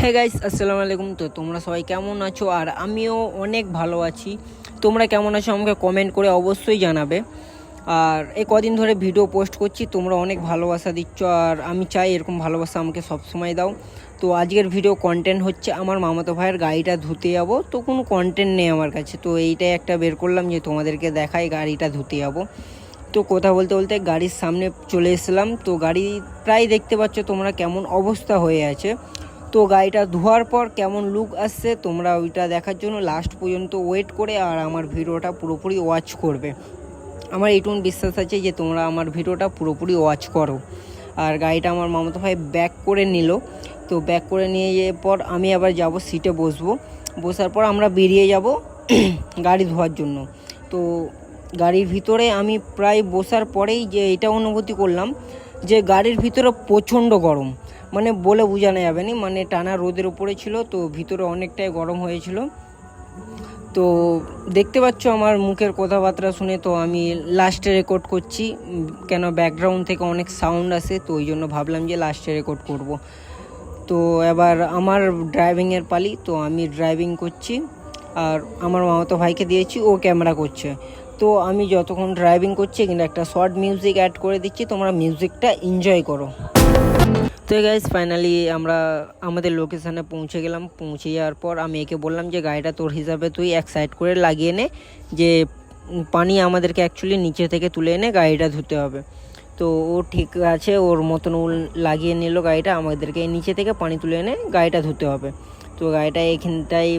Hey guys, আসসালামু আলাইকুম। তো তোমরা সবাই কেমন আছো? আর আমিও অনেক ভালো আছি। তোমরা কেমন আছো আমাকে কমেন্ট করে অবশ্যই জানাবে। আর এই কদিন ধরে ভিডিও পোস্ট করছি, তোমরা অনেক ভালোবাসা দিচ্ছ, আর আমি চাই এরকম ভালোবাসা আমাকে সবসময় দাও। তো আজকের ভিডিও কন্টেন্ট হচ্ছে আমার মামাতো ভাইয়ের গাড়িটা ধুতে যাবো। তো কোনো কন্টেন্ট নেই আমার কাছে, তো এইটাই একটা বের করলাম যে তোমাদেরকে দেখাই গাড়িটা ধুতে যাবো। তো কথা বলতে বলতে গাড়ির সামনে চলে এসলাম। তো গাড়ি প্রায় দেখতে পাচ্ছ তোমরা কেমন অবস্থা হয়ে আছে। তো গাড়িটা ধোয়ার পর কেমন লুক আসছে তোমরা ওইটা দেখার জন্য লাস্ট পর্যন্ত ওয়েট করে আর আমার ভিডিওটা পুরোপুরি ওয়াচ করবে। আমার এইটুকু বিশ্বাস আছে যে তোমরা আমার ভিডিওটা পুরোপুরি ওয়াচ করো। আর গাড়িটা আমার মামাতো ভাই ব্যাক করে নিল। তো ব্যাক করে নিয়ে যাওয়ার পর আমি আবার যাব সিটে বসবো। বসার পর আমরা বেরিয়ে যাব গাড়ি ধোয়ার জন্য। তো গাড়ির ভিতরে আমি প্রায় বসার পরেই যে এটা অনুভূতি করলাম যে গাড়ির ভিতরে প্রচণ্ড গরম, মানে বলে বোঝানো যাবে না। মানে টানা রোদের উপরে ছিল, তো ভিতরে অনেকটাই গরম হয়েছিল। তো দেখতে পাচ্ছ আমার মুখের কথাবার্তা শুনে, তো আমি লাস্টে রেকর্ড করছি, কেন ব্যাকগ্রাউন্ড থেকে অনেক সাউন্ড আসে, তো ওই জন্য ভাবলাম যে লাস্টে রেকর্ড করব। তো এবার আমার ড্রাইভিংয়ের পালি, তো আমি ড্রাইভিং করছি আর আমার মামাতো ভাইকে দিয়েছি, ও ক্যামেরা করছে। তো আমি যতক্ষণ ড্রাইভিং করছি কিন্তু একটা শর্ট মিউজিক অ্যাড করে দিচ্ছি, তোমরা মিউজিকটা এনজয় করো। তো গাইস, ফাইনালি আমরা আমাদের লোকেশানে পৌঁছে গেলাম। পৌঁছে যাওয়ার পর আমি একে বললাম যে গাড়িটা তোর হিসাবে তুই এক সাইড করে লাগিয়ে নে, যে পানি আমাদেরকে অ্যাকচুয়ালি নিচে থেকে তুলে এনে গাড়িটা ধুতে হবে। তো ও ঠিক আছে, ওর মতন ও লাগিয়ে নিল গাড়িটা, আমাদেরকে নিচে থেকে পানি তুলে এনে গাড়িটা ধুতে হবে। তো গাড়িটা এখানটায়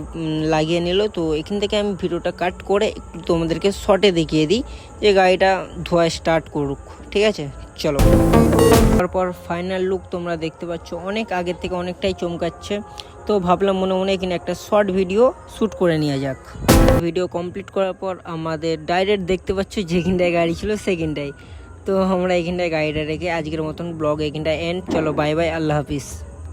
লাগিয়ে নিল। তো এখান থেকে আমি ভিডিওটা কাট করে একটু তোমাদেরকে শর্টে দেখিয়ে দিই যে গাড়িটা ধোয়া স্টার্ট করুক। ঠিক আছে, চলো। তারপর ফাইনাল লুক তোমরা দেখতে পাচ্ছ, অনেক আগের থেকে অনেকটাই চমকাচ্ছে। তো ভাবলাম মনে মনে এখানে একটা শর্ট ভিডিও শ্যুট করে নেওয়া যাক। ভিডিও কমপ্লিট করার পর আমাদের ডাইরেক্ট দেখতে পাচ্ছ যেখানটায় গাড়ি ছিল সেখানটায়। তো আমরা এখানটায় গাড়িটা রেখে আজকের মতন ব্লগ এখানটায় এন্ড। চলো, বাই বাই, আল্লাহ হাফিজ।